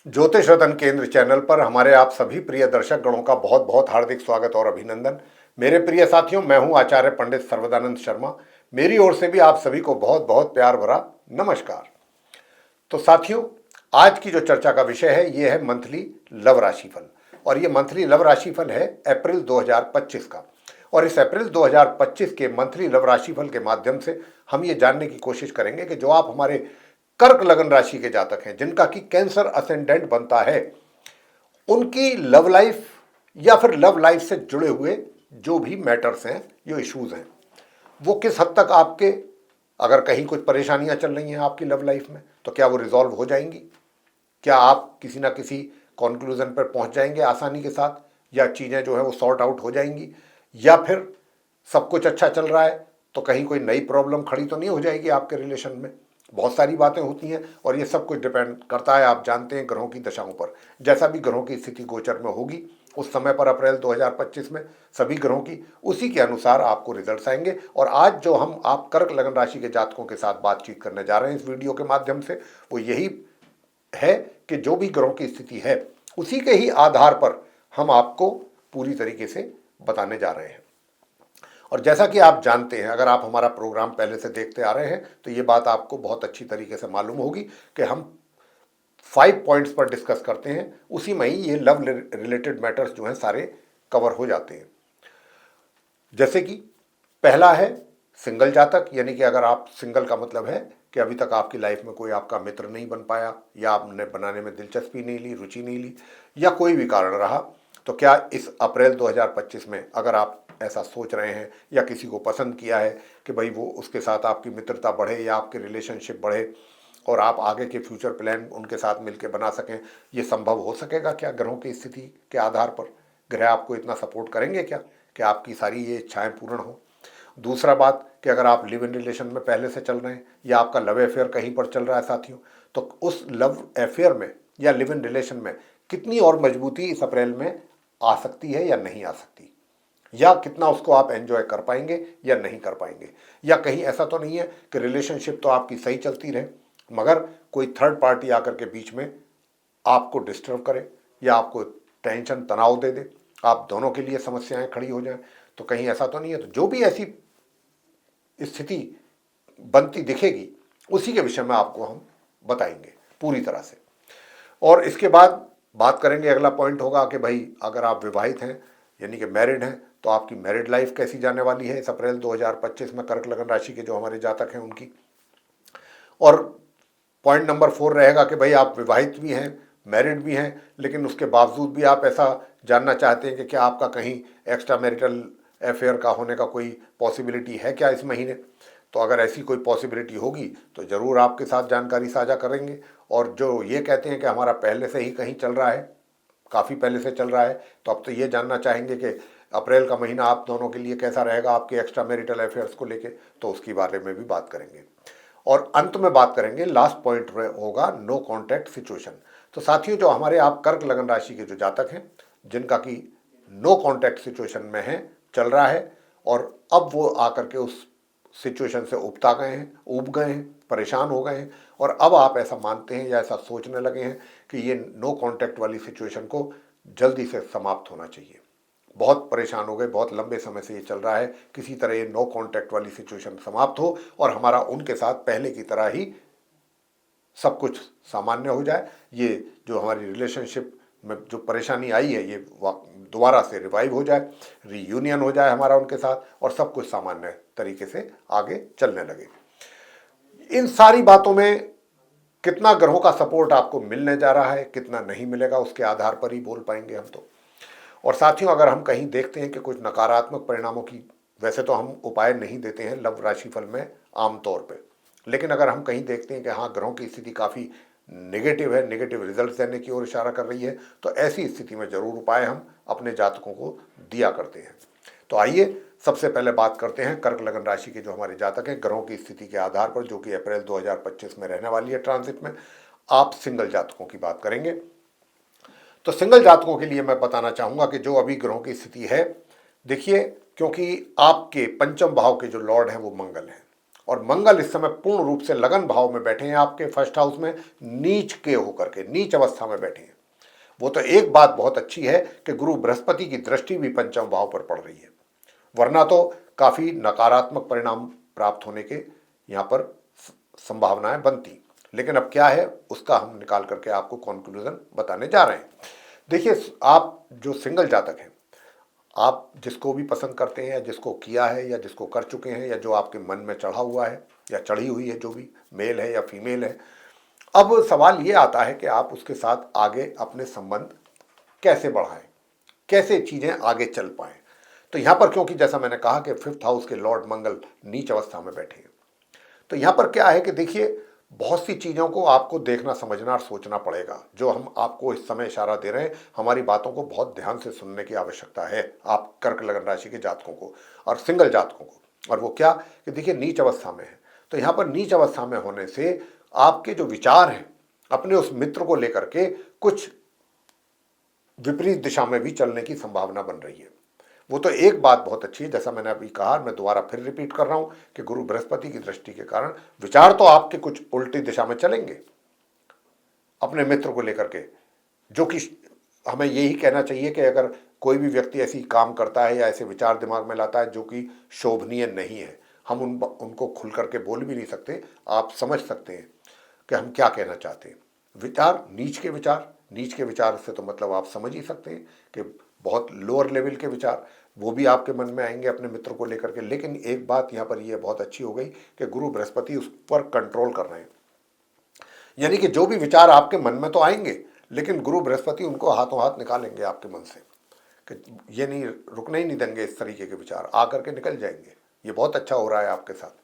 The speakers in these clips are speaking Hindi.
ज्योतिष रतन केंद्र चैनल पर हमारे आप सभी प्रिय दर्शक गणों का बहुत बहुत हार्दिक स्वागत और अभिनंदन। मेरे प्रिय साथियों, मैं हूं आचार्य पंडित सर्वदानंद शर्मा। मेरी ओर से भी आप सभी को बहुत बहुत प्यार भरा नमस्कार। तो साथियों, आज की जो चर्चा का विषय है ये है मंथली लव राशिफल। और ये मंथली लव राशिफल है अप्रैल 2025 का। और इस अप्रैल 2025 के मंथली लव राशिफल के माध्यम से हम ये जानने की कोशिश करेंगे कि जो आप हमारे कर्क लगन राशि के जातक हैं, जिनका कि कैंसर असेंडेंट बनता है, उनकी लव लाइफ या फिर लव लाइफ से जुड़े हुए जो भी मैटर्स हैं, जो इश्यूज हैं, वो किस हद तक आपके, अगर कहीं कुछ परेशानियां चल रही हैं आपकी लव लाइफ में, तो क्या वो रिजॉल्व हो जाएंगी? क्या आप किसी ना किसी कंक्लूजन पर पहुंच जाएंगे आसानी के साथ, या चीज़ें जो है वो सॉर्ट आउट हो जाएंगी? या फिर सब कुछ अच्छा चल रहा है तो कहीं कोई नई प्रॉब्लम खड़ी तो नहीं हो जाएगी आपके रिलेशन में? बहुत सारी बातें होती हैं और ये सब कुछ डिपेंड करता है, आप जानते हैं, ग्रहों की दशाओं पर। जैसा भी ग्रहों की स्थिति गोचर में होगी उस समय पर अप्रैल 2025 में सभी ग्रहों की, उसी के अनुसार आपको रिजल्ट्स आएंगे। और आज जो हम आप कर्क लगन राशि के जातकों के साथ बातचीत करने जा रहे हैं इस वीडियो के माध्यम से, वो यही है कि जो भी ग्रहों की स्थिति है उसी के ही आधार पर हम आपको पूरी तरीके से बताने जा रहे हैं। और जैसा कि आप जानते हैं, अगर आप हमारा प्रोग्राम पहले से देखते आ रहे हैं तो ये बात आपको बहुत अच्छी तरीके से मालूम होगी कि हम 5 पॉइंट्स पर डिस्कस करते हैं, उसी में ही ये लव रिलेटेड मैटर्स जो हैं सारे कवर हो जाते हैं। जैसे कि पहला है सिंगल जातक, यानी कि अगर आप सिंगल का मतलब है कि अभी तक आपकी लाइफ में कोई आपका मित्र नहीं बन पाया, या आपने बनाने में दिलचस्पी नहीं ली, रुचि नहीं ली, या कोई भी कारण रहा, तो क्या इस अप्रैल 2025 में अगर आप ऐसा सोच रहे हैं या किसी को पसंद किया है कि भाई वो उसके साथ आपकी मित्रता बढ़े या आपके रिलेशनशिप बढ़े और आप आगे के फ्यूचर प्लान उनके साथ मिलकर बना सकें, ये संभव हो सकेगा क्या ग्रहों की स्थिति के आधार पर? ग्रह आपको इतना सपोर्ट करेंगे क्या कि आपकी सारी ये इच्छाएं पूर्ण हो? दूसरा बात कि अगर आप लिव इन रिलेशन में पहले से चल रहे हैं या आपका लव अफेयर कहीं पर चल रहा है साथियों, तो उस लव अफेयर में या लिव इन रिलेशन में कितनी और मजबूती इस अप्रैल में आ सकती है या नहीं आ सकती, या कितना उसको आप एंजॉय कर पाएंगे या नहीं कर पाएंगे। या कहीं ऐसा तो नहीं है कि रिलेशनशिप तो आपकी सही चलती रहे मगर कोई थर्ड पार्टी आकर के बीच में आपको डिस्टर्ब करे या आपको टेंशन तनाव दे दे, आप दोनों के लिए समस्याएं खड़ी हो जाएं, तो कहीं ऐसा तो नहीं है? तो जो भी ऐसी स्थिति बनती दिखेगी उसी के विषय में आपको हम बताएंगे पूरी तरह से। और इसके बाद बात करेंगे, अगला पॉइंट होगा कि भाई अगर आप विवाहित हैं यानी कि मैरिड हैं तो आपकी मैरिड लाइफ कैसी जाने वाली है इस अप्रैल 2025 में कर्क लगन राशि के जो हमारे जातक हैं उनकी। और पॉइंट नंबर 4 रहेगा कि भाई आप विवाहित भी हैं, मैरिड भी हैं, लेकिन उसके बावजूद भी आप ऐसा जानना चाहते हैं कि क्या आपका कहीं एक्स्ट्रा मैरिटल अफेयर का होने का कोई पॉसिबिलिटी है क्या इस महीने? तो अगर ऐसी कोई पॉसिबिलिटी होगी तो ज़रूर आपके साथ जानकारी साझा करेंगे। और जो ये कहते हैं कि हमारा पहले से ही कहीं चल रहा है, काफ़ी पहले से चल रहा है, तो अब तो ये जानना चाहेंगे कि अप्रैल का महीना आप दोनों के लिए कैसा रहेगा आपके एक्स्ट्रा मैरिटल अफेयर्स को लेके, तो उसके बारे में भी बात करेंगे। और अंत में बात करेंगे, लास्ट पॉइंट होगा नो कॉन्टैक्ट सिचुएशन। तो साथियों, जो हमारे आप कर्क लगन राशि के जो जातक हैं जिनका कि नो कॉन्टैक्ट सिचुएशन में है, चल रहा है, और अब वो आकर के उस सिचुएशन से उबता गए हैं, ऊब गए हैं, परेशान हो गए हैं, और अब आप ऐसा मानते हैं या ऐसा सोचने लगे हैं कि ये नो कॉन्टैक्ट वाली सिचुएशन को जल्दी से समाप्त होना चाहिए। बहुत परेशान हो गए, बहुत लंबे समय से ये चल रहा है, किसी तरह ये नो कॉन्टैक्ट वाली सिचुएशन समाप्त हो और हमारा उनके साथ पहले की तरह ही सब कुछ सामान्य हो जाए। ये जो हमारी रिलेशनशिप में जो परेशानी आई है ये दोबारा से रिवाइव हो जाए, रीयूनियन हो जाए हमारा उनके साथ, और सब कुछ सामान्य तरीके से आगे चलने लगे। इन सारी बातों में कितना ग्रहों का सपोर्ट आपको मिलने जा रहा है, कितना नहीं मिलेगा, उसके आधार पर ही बोल पाएंगे हम तो। और साथियों, अगर हम कहीं देखते हैं कि कुछ नकारात्मक परिणामों की, वैसे तो हम उपाय नहीं देते हैं लव राशिफल में आमतौर पे, लेकिन अगर हम कहीं देखते हैं कि हाँ ग्रहों की स्थिति काफ़ी नेगेटिव है, नेगेटिव रिजल्ट देने की ओर इशारा कर रही है, तो ऐसी स्थिति में ज़रूर उपाय हम अपने जातकों को दिया करते हैं। तो आइए सबसे पहले बात करते हैं कर्क लगन राशि के जो हमारे जातक हैं ग्रहों की स्थिति के आधार पर, जो कि अप्रैल 2025 में रहने वाली है ट्रांजिट में। आप सिंगल जातकों की बात करेंगे। तो सिंगल जातकों के लिए मैं बताना चाहूँगा कि जो अभी ग्रहों की स्थिति है, देखिए, क्योंकि आपके पंचम भाव के जो लॉर्ड हैं वो मंगल हैं, और मंगल इस समय पूर्ण रूप से लगन भाव में बैठे हैं आपके फर्स्ट हाउस में, नीच के होकर के, नीच अवस्था में बैठे हैं। वो तो एक बात बहुत अच्छी है कि गुरु बृहस्पति की दृष्टि भी पंचम भाव पर पड़ रही है, वरना तो काफी नकारात्मक परिणाम प्राप्त होने के यहाँ पर संभावनाएं बनती। लेकिन अब क्या है उसका हम निकाल करके आपको कंक्लूजन बताने जा रहे हैं। देखिए, आप जो सिंगल जातक हैं, आप जिसको भी पसंद करते हैं या जिसको किया है या जिसको कर चुके हैं या जो आपके मन में चढ़ा हुआ है या चढ़ी हुई है, जो भी मेल है या फीमेल है, अब सवाल ये आता है कि आप उसके साथ आगे अपने संबंध कैसे बढ़ाएं, कैसे चीजें आगे चल पाएं। तो यहां पर क्योंकि जैसा मैंने कहा कि फिफ्थ हाउस के लॉर्ड मंगल नीच अवस्था में बैठे हैं, तो यहां पर क्या है कि देखिए, बहुत सी चीजों को आपको देखना, समझना और सोचना पड़ेगा। जो हम आपको इस समय इशारा दे रहे हैं, हमारी बातों को बहुत ध्यान से सुनने की आवश्यकता है, आप कर्क लगन राशि के जातकों को और सिंगल जातकों को। और वो क्या कि देखिए, नीच अवस्था में है, तो यहां पर नीच अवस्था में होने से आपके जो विचार हैं अपने उस मित्र को लेकर के कुछ विपरीत दिशा में भी चलने की संभावना बन रही है। वो तो एक बात बहुत अच्छी है, जैसा मैंने अभी कहा, मैं दोबारा फिर रिपीट कर रहा हूं कि गुरु बृहस्पति की दृष्टि के कारण विचार तो आपके कुछ उल्टी दिशा में चलेंगे अपने मित्र को लेकर के, जो कि हमें यही कहना चाहिए कि अगर कोई भी व्यक्ति ऐसी काम करता है या ऐसे विचार दिमाग में लाता है जो कि शोभनीय नहीं है, हम उनको खुल करके बोल भी नहीं सकते। आप समझ सकते हैं कि हम क्या कहना चाहते हैं। विचार, नीच के विचार से तो मतलब आप समझ ही सकते हैं कि बहुत लोअर लेवल के विचार वो भी आपके मन में आएंगे अपने मित्र को लेकर के। लेकिन एक बात यहाँ पर ये बहुत अच्छी हो गई कि गुरु बृहस्पति उस पर कंट्रोल कर रहे हैं, यानी कि जो भी विचार आपके मन में तो आएंगे, लेकिन गुरु बृहस्पति उनको हाथों हाथ निकालेंगे आपके मन से, कि ये नहीं, रुकने ही नहीं देंगे, इस तरीके के विचार आकर के निकल जाएंगे। ये बहुत अच्छा हो रहा है आपके साथ।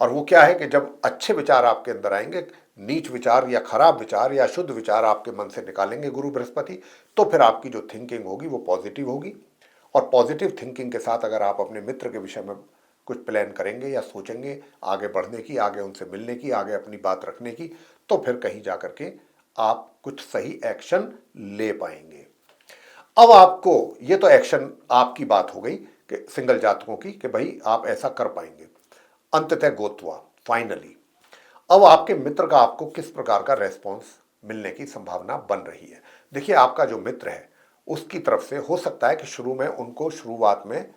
और वो क्या है कि जब अच्छे विचार आपके अंदर आएंगे, नीच विचार या खराब विचार या शुद्ध विचार आपके मन से निकालेंगे गुरु बृहस्पति, तो फिर आपकी जो थिंकिंग होगी वो पॉजिटिव होगी। और पॉजिटिव थिंकिंग के साथ अगर आप अपने मित्र के विषय में कुछ प्लान करेंगे या सोचेंगे आगे बढ़ने की, आगे उनसे मिलने की, आगे अपनी बात रखने की, तो फिर कहीं जाकर के आप कुछ सही एक्शन ले पाएंगे। अब आपको, ये तो एक्शन आपकी बात हो गई कि सिंगल जातकों की, कि भाई आप ऐसा कर पाएंगे। अंततः गोत्वा, फाइनली अब आपके मित्र का आपको किस प्रकार का रेस्पॉन्स मिलने की संभावना बन रही है। देखिए, आपका जो मित्र है उसकी तरफ से हो सकता है कि शुरू में उनको, शुरुआत में,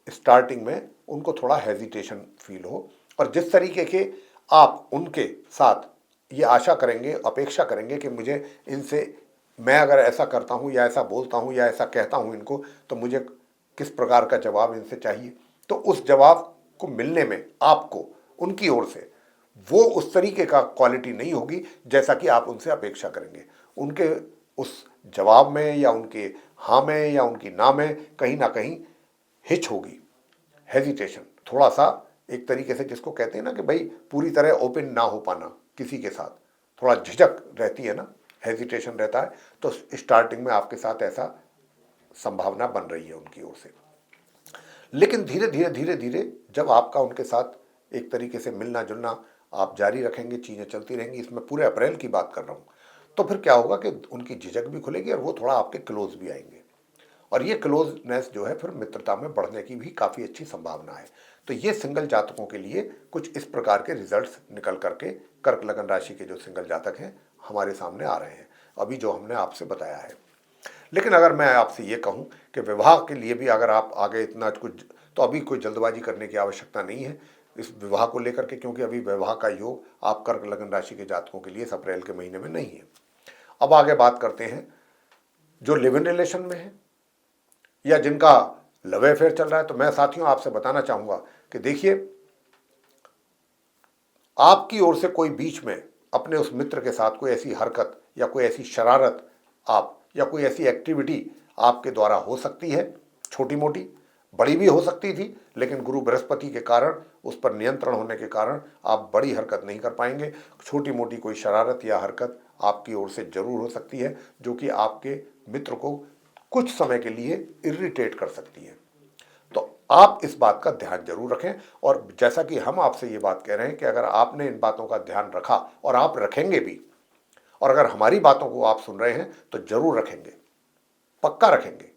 स्टार्टिंग में उनको थोड़ा हेजिटेशन फील हो, और जिस तरीके के आप उनके साथ ये आशा करेंगे, अपेक्षा करेंगे कि मुझे इनसे, मैं अगर ऐसा करता हूँ या ऐसा बोलता हूँ या ऐसा कहता हूँ इनको, तो मुझे किस प्रकार का जवाब इनसे चाहिए। तो उस जवाब को मिलने में आपको उनकी ओर से वो उस तरीके का क्वालिटी नहीं होगी जैसा कि आप उनसे अपेक्षा करेंगे। उनके उस जवाब में या उनके हाँ में या उनकी ना में कहीं ना कहीं हिच होगी, हेजिटेशन, थोड़ा सा, एक तरीके से जिसको कहते हैं ना कि भाई पूरी तरह ओपन ना हो पाना किसी के साथ, थोड़ा झिझक रहती है ना, हेजिटेशन रहता है। तो स्टार्टिंग में आपके साथ ऐसा संभावना बन रही है उनकी ओर से। लेकिन धीरे धीरे धीरे धीरे जब आपका उनके साथ एक तरीके से मिलना जुलना आप जारी रखेंगे, चीज़ें चलती रहेंगी, इसमें पूरे अप्रैल की बात कर रहा हूँ, तो फिर क्या होगा कि उनकी झिझक भी खुलेगी और वो थोड़ा आपके क्लोज भी आएंगे। और ये क्लोजनेस जो है फिर मित्रता में बढ़ने की भी काफ़ी अच्छी संभावना है। तो ये सिंगल जातकों के लिए कुछ इस प्रकार के रिजल्ट्स निकल करके कर्क लगन राशि के जो सिंगल जातक हैं हमारे सामने आ रहे हैं, अभी जो हमने आपसे बताया है। लेकिन अगर मैं आपसे ये कहूं कि विवाह के लिए भी अगर आप आगे इतना कुछ, तो अभी कोई जल्दबाजी करने की आवश्यकता नहीं है इस विवाह को लेकर के, क्योंकि अभी विवाह का योग आप कर्क लगन राशि के जातकों के लिए इस अप्रैल के महीने में नहीं है। अब आगे बात करते हैं जो लिव इन रिलेशन में है या जिनका लव अफेयर चल रहा है। तो मैं साथियों आपसे बताना चाहूंगा कि देखिए, आपकी ओर से कोई बीच में अपने उस मित्र के साथ कोई ऐसी हरकत या कोई ऐसी शरारत आप या कोई ऐसी एक्टिविटी आपके द्वारा हो सकती है, छोटी मोटी, बड़ी भी हो सकती थी, लेकिन गुरु बृहस्पति के कारण, उस पर नियंत्रण होने के कारण आप बड़ी हरकत नहीं कर पाएंगे। छोटी मोटी कोई शरारत या हरकत आपकी ओर से जरूर हो सकती है जो कि आपके मित्र को कुछ समय के लिए इरिटेट कर सकती है। तो आप इस बात का ध्यान जरूर रखें। और जैसा कि हम आपसे ये बात कह रहे हैं कि अगर आपने इन बातों का ध्यान रखा और आप रखेंगे भी, और अगर हमारी बातों को आप सुन रहे हैं तो जरूर रखेंगे, पक्का रखेंगे।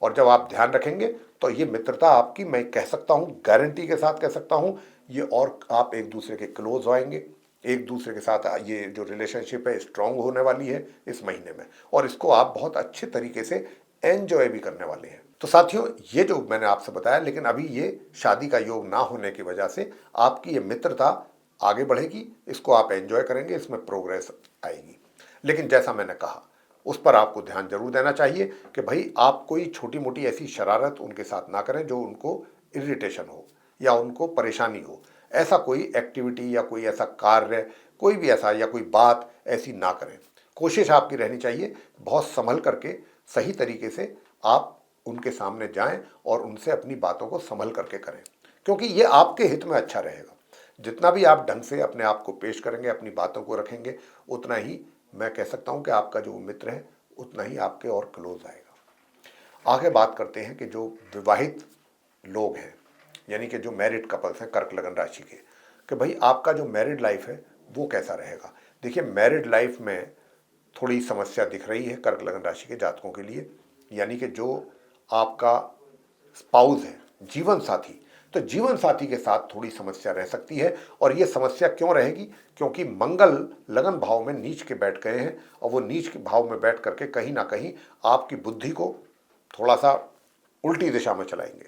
और जब आप ध्यान रखेंगे तो ये मित्रता आपकी, मैं कह सकता हूं, गारंटी के साथ कह सकता हूं, ये और आप एक दूसरे के क्लोज होएंगे, एक दूसरे के साथ ये जो रिलेशनशिप है स्ट्रांग होने वाली है इस महीने में, और इसको आप बहुत अच्छे तरीके से एंजॉय भी करने वाले हैं। तो साथियों, ये जो मैंने आपसे बताया, लेकिन अभी ये शादी का योग ना होने की वजह से आपकी ये मित्रता आगे बढ़ेगी, इसको आप एंजॉय करेंगे, इसमें प्रोग्रेस आएगी। लेकिन जैसा मैंने कहा, उस पर आपको ध्यान जरूर देना चाहिए कि भाई आप कोई छोटी मोटी ऐसी शरारत उनके साथ ना करें जो उनको इरिटेशन हो या उनको परेशानी हो। ऐसा कोई एक्टिविटी या कोई ऐसा कार्य, कोई भी ऐसा या कोई बात ऐसी ना करें। कोशिश आपकी रहनी चाहिए बहुत संभल करके, सही तरीके से आप उनके सामने जाएं और उनसे अपनी बातों को संभल करके करें, क्योंकि ये आपके हित में अच्छा रहेगा। जितना भी आप ढंग से अपने आप को पेश करेंगे, अपनी बातों को रखेंगे, उतना ही मैं कह सकता हूं कि आपका जो मित्र है उतना ही आपके और क्लोज आएगा। आगे बात करते हैं कि जो विवाहित लोग हैं, यानी कि जो मैरिड कपल्स हैं कर्क लगन राशि के, कि भाई आपका जो मैरिड लाइफ है वो कैसा रहेगा। देखिए, मैरिड लाइफ में थोड़ी समस्या दिख रही है कर्क लगन राशि के जातकों के लिए, यानी कि जो आपका स्पाउस है, जीवन साथी, तो जीवन साथी के साथ थोड़ी समस्या रह सकती है। और ये समस्या क्यों रहेगी, क्योंकि मंगल लगन भाव में नीच के बैठ गए हैं, और वो नीच के भाव में बैठ करके कहीं ना कहीं आपकी बुद्धि को थोड़ा सा उल्टी दिशा में चलाएंगे,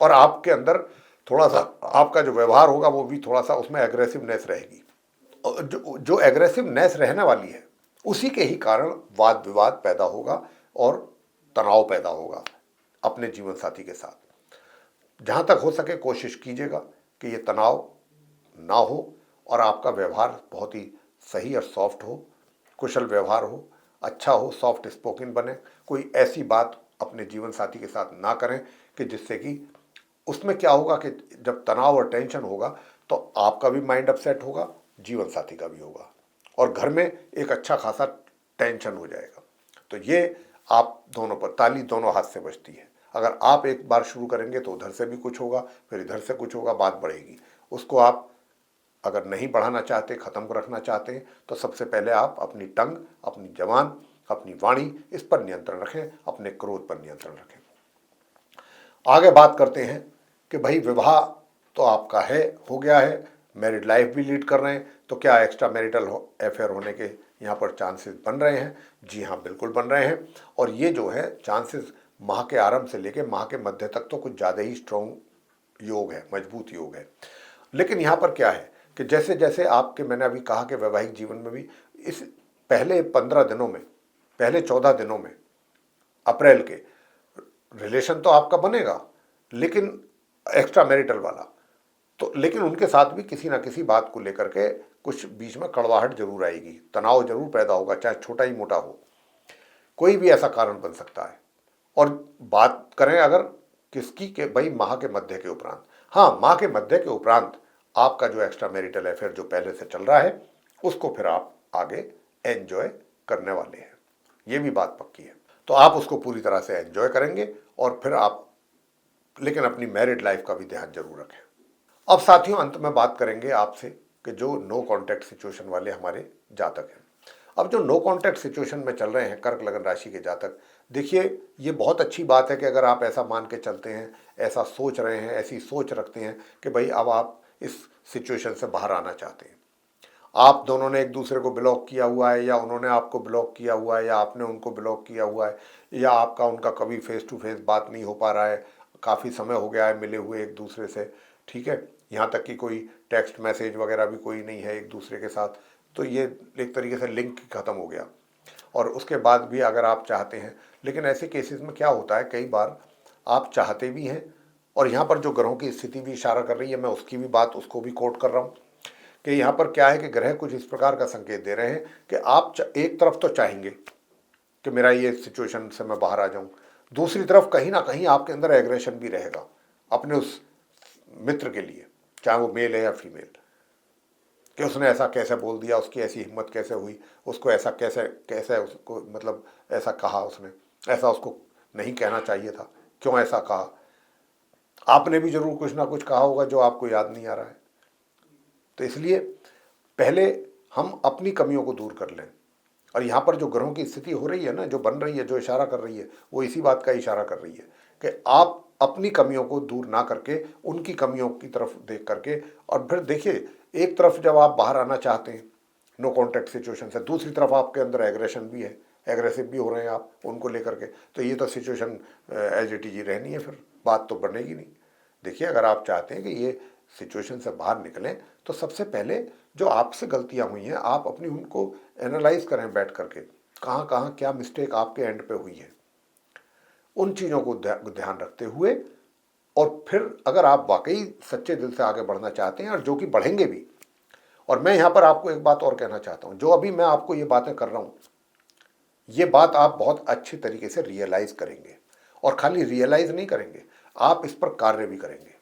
और आपके अंदर थोड़ा सा आपका जो व्यवहार होगा वो भी थोड़ा सा उसमें एग्रेसिवनेस रहेगी। और जो एग्रेसिवनेस रहने वाली है उसी के ही कारण वाद विवाद पैदा होगा और तनाव पैदा होगा अपने जीवन साथी के साथ। जहां तक हो सके कोशिश कीजिएगा कि ये तनाव ना हो और आपका व्यवहार बहुत ही सही और सॉफ्ट हो, कुशल व्यवहार हो, अच्छा हो, सॉफ्ट स्पोकन बने। कोई ऐसी बात अपने जीवन साथी के साथ ना करें कि जिससे कि उसमें क्या होगा कि जब तनाव और टेंशन होगा तो आपका भी माइंड अपसेट होगा, जीवन साथी का भी होगा, और घर में एक अच्छा खासा टेंशन हो जाएगा। तो ये आप दोनों पर ताली दोनों हाथ से बजती है। अगर आप एक बार शुरू करेंगे तो उधर से भी कुछ होगा, फिर इधर से कुछ होगा, बात बढ़ेगी। उसको आप अगर नहीं बढ़ाना चाहते, खत्म रखना चाहते हैं, तो सबसे पहले आप अपनी टंग, अपनी जबान, अपनी वाणी, इस पर नियंत्रण रखें, अपने क्रोध पर नियंत्रण रखें। आगे बात करते हैं कि भाई विवाह तो आपका है, हो गया है, मैरिड लाइफ भी लीड कर रहे हैं, तो क्या एक्स्ट्रा मैरिटल अफेयर होने के यहाँ पर चांसेस बन रहे हैं? जी हाँ, बिल्कुल बन रहे हैं। और ये जो है चांसेस माह के आरंभ से लेकर माह के मध्य तक तो कुछ ज़्यादा ही स्ट्रॉन्ग योग है, मजबूत योग है। लेकिन यहाँ पर क्या है कि जैसे जैसे आपके, मैंने अभी कहा कि वैवाहिक जीवन में भी इस पहले 15 दिनों में, पहले 14 दिनों में अप्रैल के रिलेशन तो आपका बनेगा, लेकिन एक्स्ट्रा मैरिटल वाला तो, लेकिन उनके साथ भी किसी ना किसी बात को लेकर के कुछ बीच में कड़वाहट जरूर आएगी, तनाव जरूर पैदा होगा, चाहे छोटा ही मोटा हो, कोई भी ऐसा कारण बन सकता है। और बात करें अगर किसकी के, भाई माह के मध्य के उपरांत, हाँ माह के मध्य के उपरांत आपका जो एक्स्ट्रा मैरिटल अफेयर जो पहले से चल रहा है उसको फिर आप आगे एंजॉय करने वाले हैं, ये भी बात पक्की है। तो आप उसको पूरी तरह से एंजॉय करेंगे और फिर आप, लेकिन अपनी मैरिड लाइफ का भी ध्यान जरूर रखें। अब साथियों, अंत में बात करेंगे आपसे कि जो नो कॉन्टैक्ट सिचुएशन वाले हमारे जातक हैं। अब जो नो कॉन्टैक्ट सिचुएशन में चल रहे हैं कर्क लगन राशि के जातक, देखिए ये बहुत अच्छी बात है कि अगर आप ऐसा मान के चलते हैं, ऐसा सोच रहे हैं, ऐसी सोच रखते हैं कि भाई अब आप इस सिचुएशन से बाहर आना चाहते हैं। आप दोनों ने एक दूसरे को ब्लॉक किया हुआ है, या उन्होंने आपको ब्लॉक किया हुआ है, या आपने उनको ब्लॉक किया हुआ है, या आपका उनका कभी फेस टू फेस बात नहीं हो पा रहा है, काफ़ी समय हो गया है मिले हुए एक दूसरे से, ठीक है, यहाँ तक कि कोई टेक्स्ट मैसेज वगैरह भी कोई नहीं है एक दूसरे के साथ, तो ये एक तरीके से लिंक ख़त्म हो गया। और उसके बाद भी अगर आप चाहते हैं, लेकिन ऐसे केसेस में क्या होता है, कई बार आप चाहते भी हैं, और यहाँ पर जो ग्रहों की स्थिति भी इशारा कर रही है, मैं उसकी भी बात, उसको भी कोट कर रहा हूँ कि यहाँ पर क्या है कि ग्रह कुछ इस प्रकार का संकेत दे रहे हैं कि आप एक तरफ तो चाहेंगे कि मेरा ये सिचुएशन से मैं बाहर आ जाऊँ, दूसरी तरफ कहीं ना कहीं आपके अंदर एग्रेशन भी रहेगा अपने उस मित्र के लिए, चाहे वो मेल है या फीमेल, कि उसने ऐसा कैसे बोल दिया, उसकी ऐसी हिम्मत कैसे हुई, उसको ऐसा कैसे कैसे उसको मतलब ऐसा कहा, उसने ऐसा उसको नहीं कहना चाहिए था, क्यों ऐसा कहा। आपने भी जरूर कुछ ना कुछ कहा होगा जो आपको याद नहीं आ रहा है। तो इसलिए पहले हम अपनी कमियों को दूर कर लें। और यहाँ पर जो ग्रहों की स्थिति हो रही है ना, जो बन रही है, जो इशारा कर रही है, वो इसी बात का इशारा कर रही है कि आप अपनी कमियों को दूर ना करके उनकी कमियों की तरफ देख करके, और फिर देखिए, एक तरफ जब आप बाहर आना चाहते हैं नो कॉन्टैक्ट सिचुएशन से, दूसरी तरफ आपके अंदर एग्रेशन भी है, एग्रेसिव भी हो रहे हैं आप उनको लेकर के, तो ये तो सिचुएशन एज इट इज ही रहनी है, फिर बात तो बनेगी नहीं। देखिए, अगर आप चाहते हैं कि ये सिचुएशन से बाहर निकलें, तो सबसे पहले जो आपसे गलतियां हुई हैं आप अपनी उनको एनालाइज करें बैठ करके, कहाँ कहाँ क्या मिस्टेक आपके एंड पे हुई है, उन चीज़ों को ध्यान रखते हुए, और फिर अगर आप वाकई सच्चे दिल से आगे बढ़ना चाहते हैं, और जो कि बढ़ेंगे भी। और मैं यहाँ पर आपको एक बात और कहना चाहता हूँ, जो अभी मैं आपको ये बातें कर रहा हूँ, ये बात आप बहुत अच्छी तरीके से रियलाइज करेंगे, और खाली रियलाइज नहीं करेंगे, आप इस पर कार्य भी करेंगे।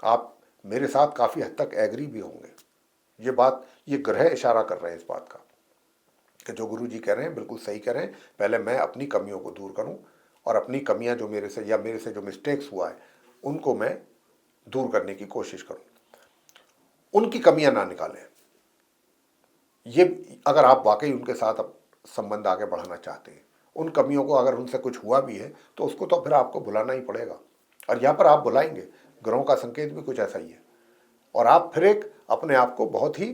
आप मेरे साथ काफ़ी हद तक एग्री भी होंगे। ये बात, ये ग्रह इशारा कर रहे हैं इस बात का कि जो गुरु जी कह रहे हैं बिल्कुल सही कह रहे हैं। पहले मैं अपनी कमियों को दूर करूं, और अपनी कमियां जो मेरे से या मेरे से जो मिस्टेक्स हुआ है उनको मैं दूर करने की कोशिश करूं, उनकी कमियां ना निकालें। ये अगर आप वाकई उनके साथ संबंध आगे बढ़ाना चाहते हैं, उन कमियों को, अगर उनसे कुछ हुआ भी है तो उसको तो फिर आपको भुलाना ही पड़ेगा, और यहाँ पर आप भुलाएंगे, ग्रहों का संकेत भी कुछ ऐसा ही है। और आप फिर एक अपने आप को बहुत ही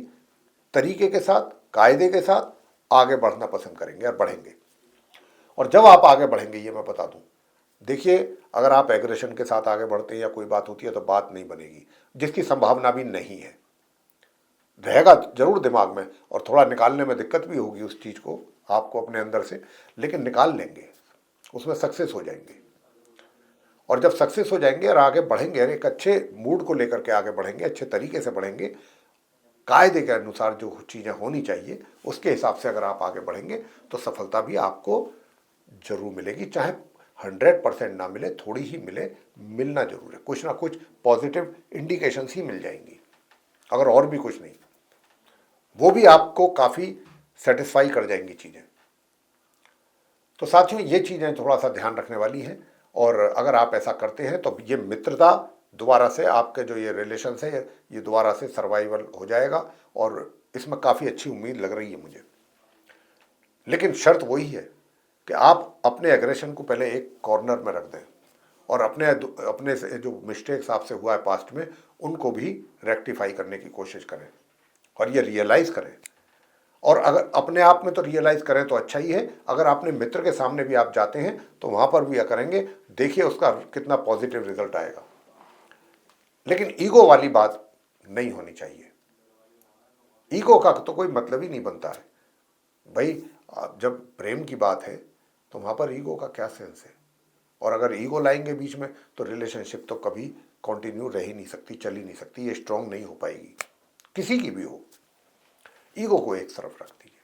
तरीके के साथ, कायदे के साथ आगे बढ़ना पसंद करेंगे और बढ़ेंगे। और जब आप आगे बढ़ेंगे, ये मैं बता दूं, देखिए, अगर आप एग्रेशन के साथ आगे बढ़ते हैं या कोई बात होती है तो बात नहीं बनेगी, जिसकी संभावना भी नहीं है। रहेगा जरूर दिमाग में, और थोड़ा निकालने में दिक्कत भी होगी उस चीज़ को आपको अपने अंदर से, लेकिन निकाल लेंगे, उसमें सक्सेस हो जाएंगे। और जब सक्सेस हो जाएंगे और आगे बढ़ेंगे, एक अच्छे मूड को लेकर के आगे बढ़ेंगे, अच्छे तरीके से बढ़ेंगे, कायदे के अनुसार जो चीज़ें होनी चाहिए उसके हिसाब से अगर आप आगे बढ़ेंगे, तो सफलता भी आपको जरूर मिलेगी। चाहे 100% ना मिले, थोड़ी ही मिले, मिलना जरूर है। कुछ ना कुछ पॉजिटिव इंडिकेशंस ही मिल जाएंगी, अगर और भी कुछ नहीं, वो भी आपको काफ़ी सेटिस्फाई कर जाएंगी चीज़ें। तो साथियों, ये चीज़ें थोड़ा सा ध्यान रखने वाली हैं, और अगर आप ऐसा करते हैं तो ये मित्रता दोबारा से, आपके जो ये रिलेशन है ये दोबारा से सर्वाइवल हो जाएगा, और इसमें काफ़ी अच्छी उम्मीद लग रही है मुझे। लेकिन शर्त वही है कि आप अपने एग्रेशन को पहले एक कॉर्नर में रख दें, और अपने अपने से जो मिस्टेक्स आपसे हुआ है पास्ट में, उनको भी रेक्टिफाई करने की कोशिश करें, और ये रियलाइज़ करें। और अगर अपने आप में तो रियलाइज़ करें तो अच्छा ही है, अगर अपने मित्र के सामने भी आप जाते हैं तो वहाँ पर भी करेंगे, देखिए उसका कितना पॉजिटिव रिजल्ट आएगा। लेकिन ईगो वाली बात नहीं होनी चाहिए। ईगो का तो कोई मतलब ही नहीं बनता है भाई। जब प्रेम की बात है तो वहाँ पर ईगो का क्या सेंस है। और अगर ईगो लाएंगे बीच में तो रिलेशनशिप तो कभी कंटिन्यू रह ही नहीं सकती, चल ही नहीं सकती, ये स्ट्रांग नहीं हो पाएगी, किसी की भी हो। ईगो को एक तरफ रख दीजिए।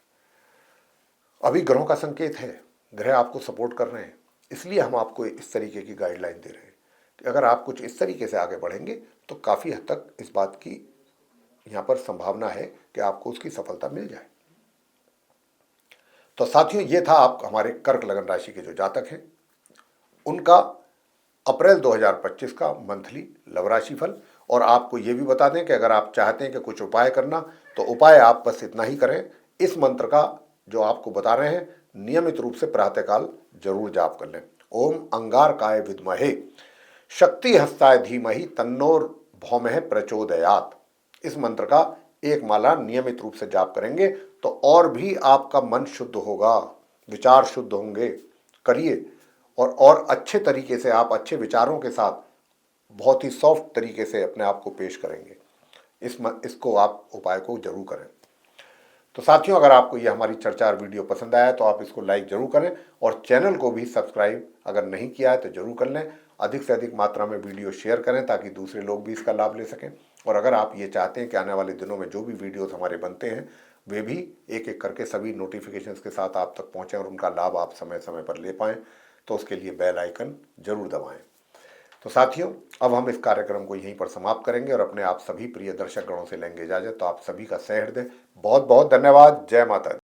अभी ग्रहों का संकेत है, ग्रह आपको सपोर्ट कर रहे हैं, इसलिए हम आपको इस तरीके की गाइडलाइन दे रहे हैं कि अगर आप कुछ इस तरीके से आगे बढ़ेंगे तो काफ़ी हद तक इस बात की यहाँ पर संभावना है कि आपको उसकी सफलता मिल जाए। तो साथियों, ये था आप हमारे कर्क लगन राशि के जो जातक हैं उनका अप्रैल 2025 का मंथली लव राशि फल। और आपको ये भी बता दें कि अगर आप चाहते हैं कि कुछ उपाय करना, तो उपाय आप बस इतना ही करें, इस मंत्र का जो आपको बता रहे हैं नियमित रूप से प्रातःकाल जरूर जाप कर लें। ओम अंगारकाय विद्महे शक्ति हस्ताय धीमहि तन्नो भौमः प्रचोदयात। इस मंत्र का एक माला नियमित रूप से जाप करेंगे तो और भी आपका मन शुद्ध होगा, विचार शुद्ध होंगे। करिए, और अच्छे तरीके से आप अच्छे विचारों के साथ बहुत ही सॉफ्ट तरीके से अपने आप को पेश करेंगे। इसको आप उपाय को जरूर करें। तो साथियों, अगर आपको ये हमारी चर्चा और वीडियो पसंद आया तो आप इसको लाइक जरूर करें, और चैनल को भी सब्सक्राइब अगर नहीं किया है तो जरूर कर लें। अधिक से अधिक मात्रा में वीडियो शेयर करें ताकि दूसरे लोग भी इसका लाभ ले सकें। और अगर आप ये चाहते हैं कि आने वाले दिनों में जो भी वीडियोस हमारे बनते हैं वे भी एक एक करके सभी नोटिफिकेशंस के साथ आप तक पहुँचें और उनका लाभ आप समय समय पर ले पाएँ, तो उसके लिए बेल आइकन जरूर दबाएं। तो साथियों, अब हम इस कार्यक्रम को यहीं पर समाप्त करेंगे और अपने आप सभी प्रिय दर्शक गणों से लेंगे इजाजत। तो आप सभी का सहृदय बहुत बहुत धन्यवाद। जय माता दी।